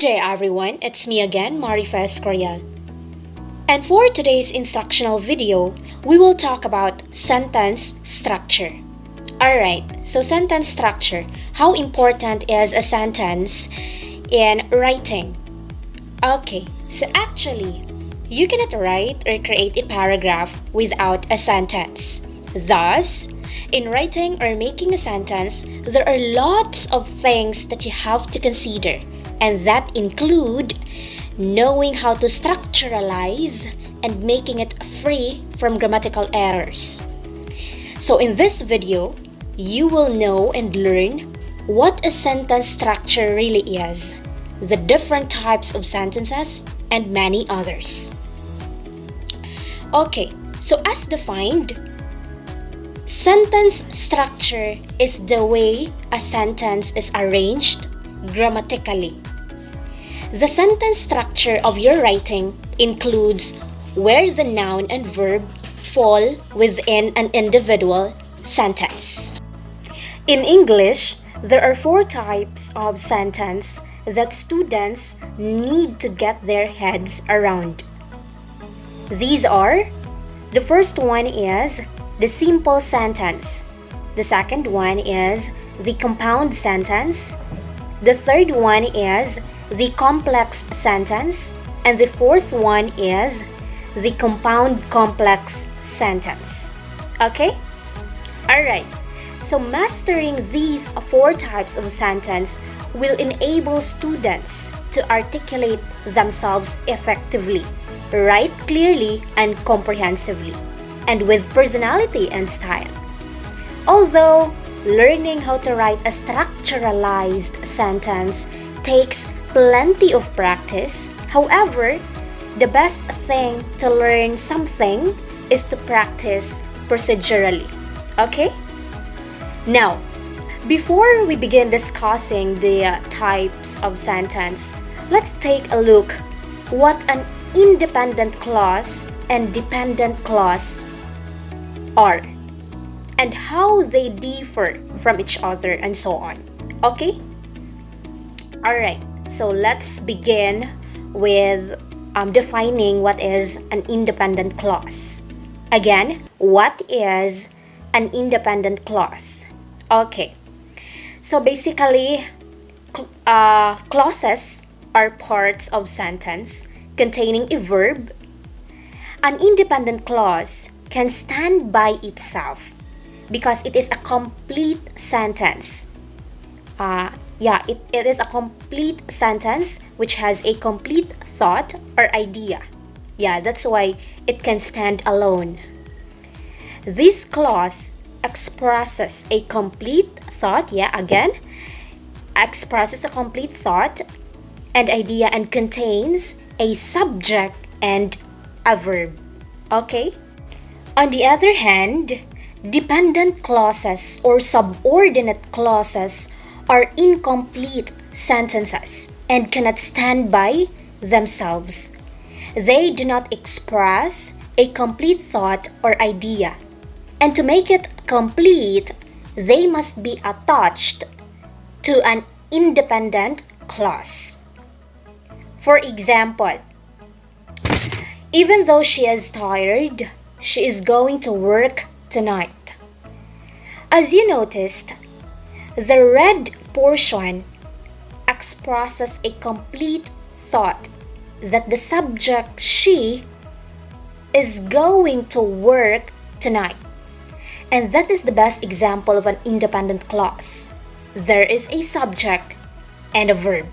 day everyone, it's me again, Marifes Coriel. And for today's instructional video, we will talk about sentence structure. Alright, so sentence structure. How important is a sentence in writing? Okay, so actually, you cannot write or create a paragraph without a sentence. Thus, in writing or making a sentence, there are lots of things that you have to consider, and that include knowing how to structuralize and making it free from grammatical errors. So in this video, you will know and learn what a sentence structure really is, the different types of sentences, and many others. Okay, so as defined, sentence structure is the way a sentence is arranged grammatically. The sentence structure of your writing includes where the noun and verb fall within an individual sentence. In English, there are 4 types of sentence that students need to get their heads around. These are: the first one is the simple sentence. The second one is the compound sentence. The third one is the complex sentence. And the fourth one is the compound complex sentence. Okay? Alright. So mastering these 4 types of sentence will enable students to articulate themselves effectively, write clearly and comprehensively, and with personality and style. Although learning how to write a structuralized sentence takes plenty of practice, however, the best thing to learn something is to practice procedurally. Okay? Now, before we begin discussing the types of sentence, let's take a look what an independent clause and dependent clause are, and how they differ from each other, and so on. Okay? Alright, so let's begin with defining what is an independent clause. Again, what is an independent clause? Okay, so basically, clauses are parts of sentence containing a verb. An independent clause can stand by itself because it is a complete sentence. It is a complete sentence which has a complete thought or idea. Yeah, that's why it can stand alone. This clause expresses a complete thought, expresses a complete thought and idea and contains a subject and a verb. Okay? On the other hand, dependent clauses or subordinate clauses are incomplete sentences and cannot stand by themselves. They do not express a complete thought or idea, and to make it complete, they must be attached to an independent clause. For example, even though she is tired, she is going to work tonight. As you noticed, the red portion expresses a complete thought that the subject, she, is going to work tonight. And that is the best example of an independent clause. There is a subject and a verb.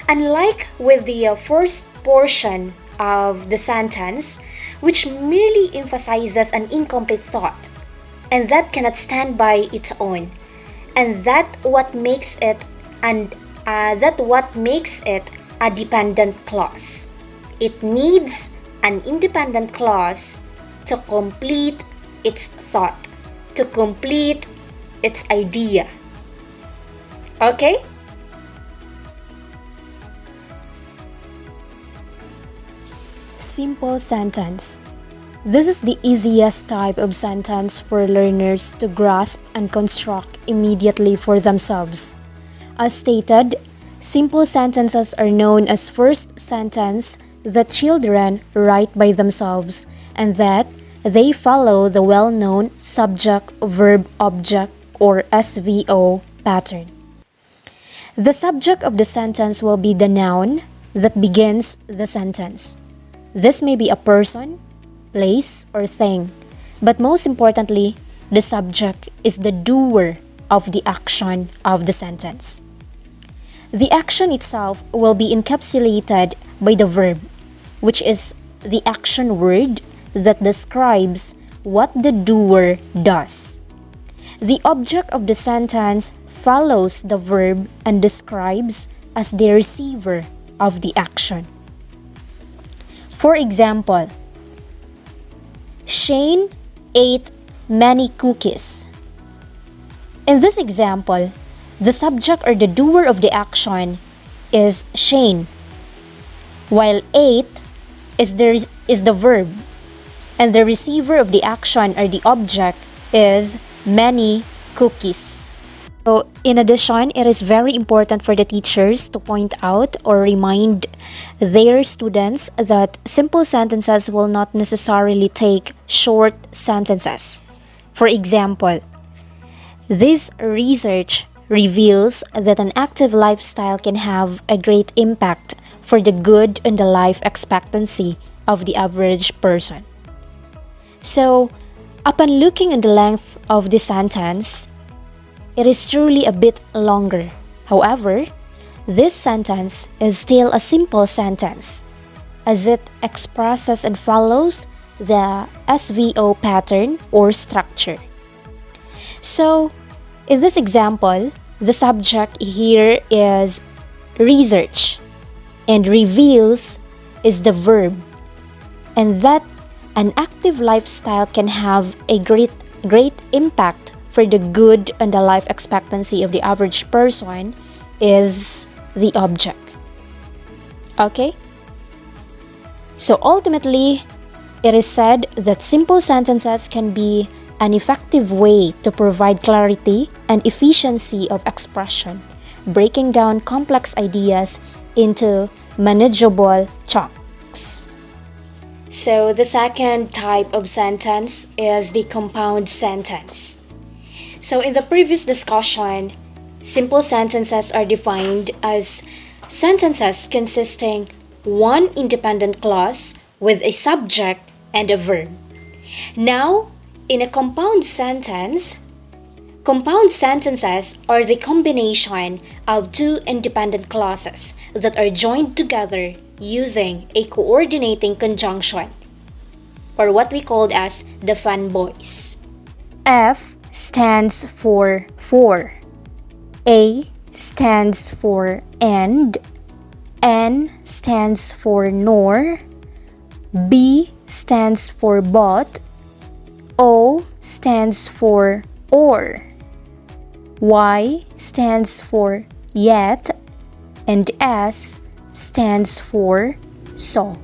Unlike with the first portion of the sentence, which merely emphasizes an incomplete thought, and that cannot stand by its own, and that what makes it a dependent clause. It needs an independent clause to complete its thought, to complete its idea. Okay? Simple sentence. This is the easiest type of sentence for learners to grasp and construct immediately for themselves. As stated, Simple sentences are known as first sentence that children write by themselves and that they follow the well-known subject-verb-object or SVO pattern. The subject of the sentence will be the noun that begins the sentence. This may be a person, place, or thing, but most importantly, the subject is the doer of the action of the sentence. The action itself will be encapsulated by the verb, which is the action word that describes what the doer does. The object of the sentence follows the verb and describes as the receiver of the action. For example, Shane ate many cookies. In this example, the subject or the doer of the action is Shane, while ate is the verb, and the receiver of the action or the object is many cookies. So, in addition, it is very important for the teachers to point out or remind their students that simple sentences will not necessarily take short sentences. For example, this research reveals that an active lifestyle can have a great impact for the good and the life expectancy of the average person. So, upon looking at the length of the sentence, it is truly a bit longer. However, this sentence is still a simple sentence as it expresses and follows the SVO pattern or structure. So, in this example, the subject here is research and reveals is the verb, and that an active lifestyle can have a great impact for the good and the life expectancy of the average person is the object. Okay? So ultimately, it is said that simple sentences can be an effective way to provide clarity and efficiency of expression, breaking down complex ideas into manageable chunks. So the second type of sentence is the compound sentence. So in the previous discussion, simple sentences are defined as sentences consisting one independent clause with a subject and a verb. Now, in a compound sentences are the combination of two independent clauses that are joined together using a coordinating conjunction, or what we called as the fanboys. F stands for A stands for and, N stands for nor, B stands for but, O stands for or, Y stands for yet, and S stands for so.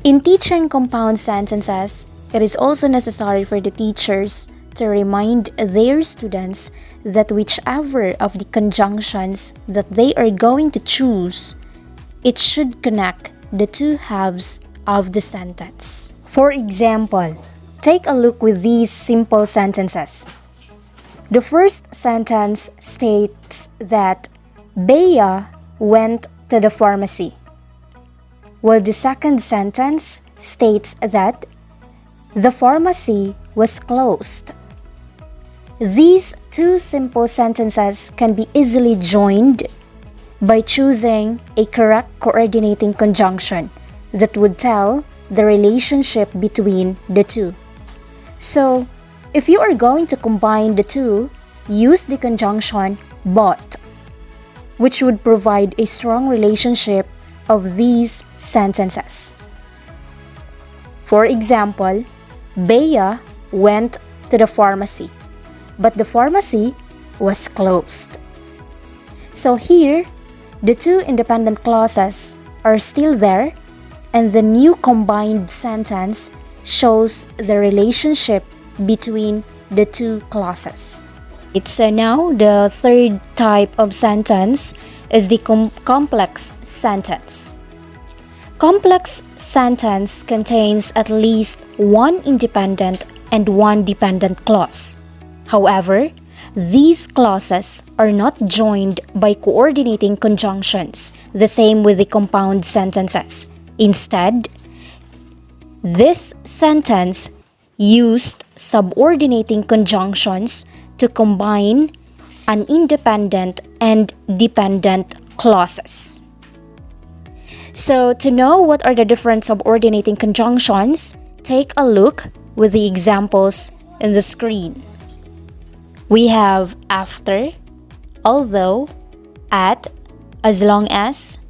In teaching compound sentences, it is also necessary for the teachers to remind their students that whichever of the conjunctions that they are going to choose, it should connect the two halves of the sentence. For example, take a look with these simple sentences. The first sentence states that Bea went to the pharmacy, while the second sentence states that the pharmacy was closed. These two simple sentences can be easily joined by choosing a correct coordinating conjunction that would tell the relationship between the two. So, if you are going to combine the two, use the conjunction but, which would provide a strong relationship of these sentences. For example, Bea went to the pharmacy, but the pharmacy was closed. So here, the two independent clauses are still there, and the new combined sentence shows the relationship between the two clauses. So now the third type of sentence is the complex sentence. Complex sentence contains at least one independent and one dependent clause. However, these clauses are not joined by coordinating conjunctions, the same with the compound sentences. Instead, this sentence used subordinating conjunctions to combine an independent and dependent clauses. So, to know what are the different subordinating conjunctions, take a look with the examples in the screen. We have after, although, at, as long as,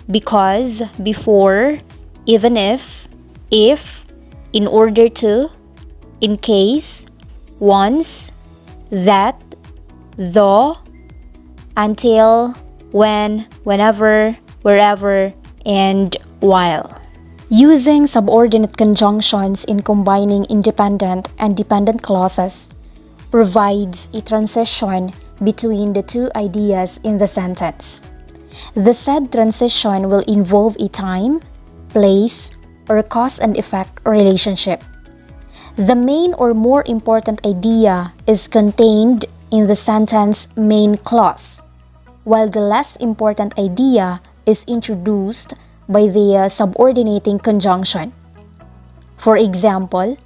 because, before, even if, in order to, in case, once, that, though, until, when, whenever, wherever, and while. Using subordinate conjunctions in combining independent and dependent clauses provides a transition between the two ideas in the sentence. The said transition will involve a time, place, or cause and effect relationship. The main or more important idea is contained in the sentence main clause, while the less important idea is introduced by the subordinating conjunction. For example,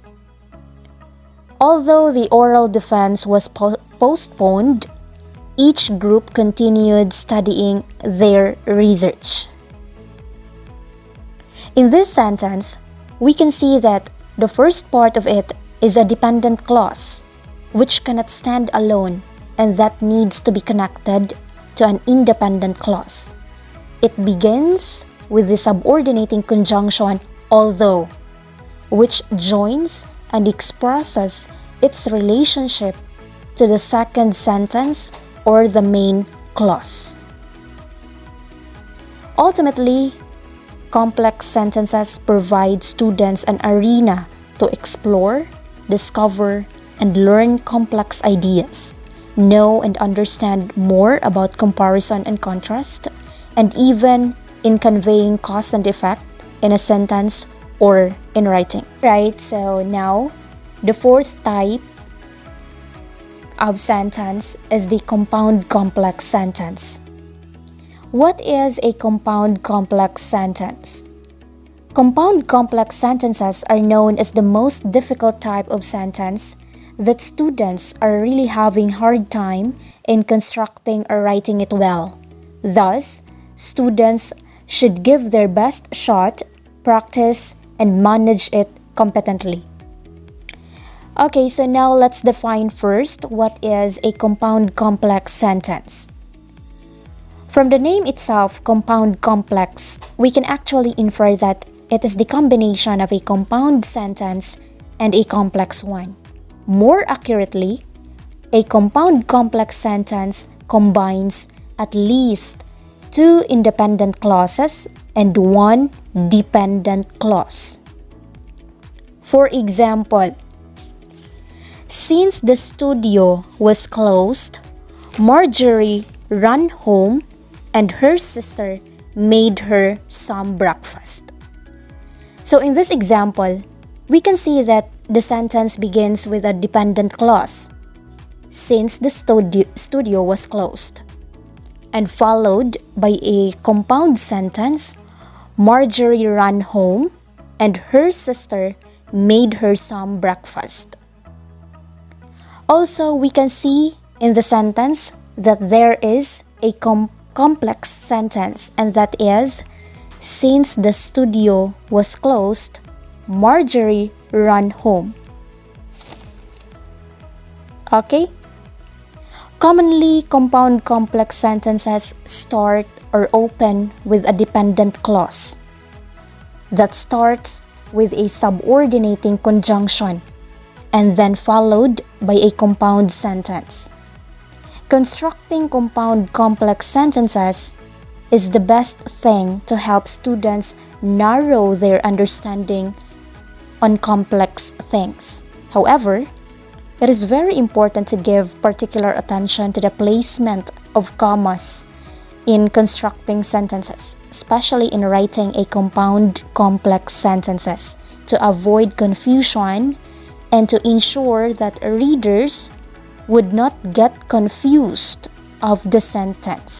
although the oral defense was postponed, each group continued studying their research. In this sentence, we can see that the first part of it is a dependent clause, which cannot stand alone and that needs to be connected to an independent clause. It begins with the subordinating conjunction although, which joins and expresses its relationship to the second sentence or the main clause. Ultimately, complex sentences provide students an arena to explore, discover, and learn complex ideas, know and understand more about comparison and contrast, and even in conveying cause and effect in a sentence or in writing. Right, so now the fourth type of sentence is the compound complex sentence. What is a compound complex sentence? Compound complex sentences are known as the most difficult type of sentence that students are really having hard time in constructing or writing it well. Thus, students should give their best shot, practice, and manage it competently. Okay, so now let's define first what is a compound complex sentence. From the name itself, compound complex, we can actually infer that it is the combination of a compound sentence and a complex one. More accurately, a compound complex sentence combines at least two independent clauses and one dependent clause. For example, since the studio was closed, Marjorie ran home and her sister made her some breakfast. So in this example, we can see that the sentence begins with a dependent clause, since the studio was closed, and followed by a compound sentence, Marjorie ran home and her sister made her some breakfast. Also, we can see in the sentence that there is a complex sentence, and that is, since the studio was closed, Marjorie ran home. Okay? Commonly, compound complex sentences start or open with a dependent clause that starts with a subordinating conjunction and then followed by a compound sentence. Constructing compound complex sentences is the best thing to help students narrow their understanding on complex things. However, It is very important to give particular attention to the placement of commas in constructing sentences, especially in writing a compound complex sentences, to avoid confusion and to ensure that readers would not get confused of the sentence.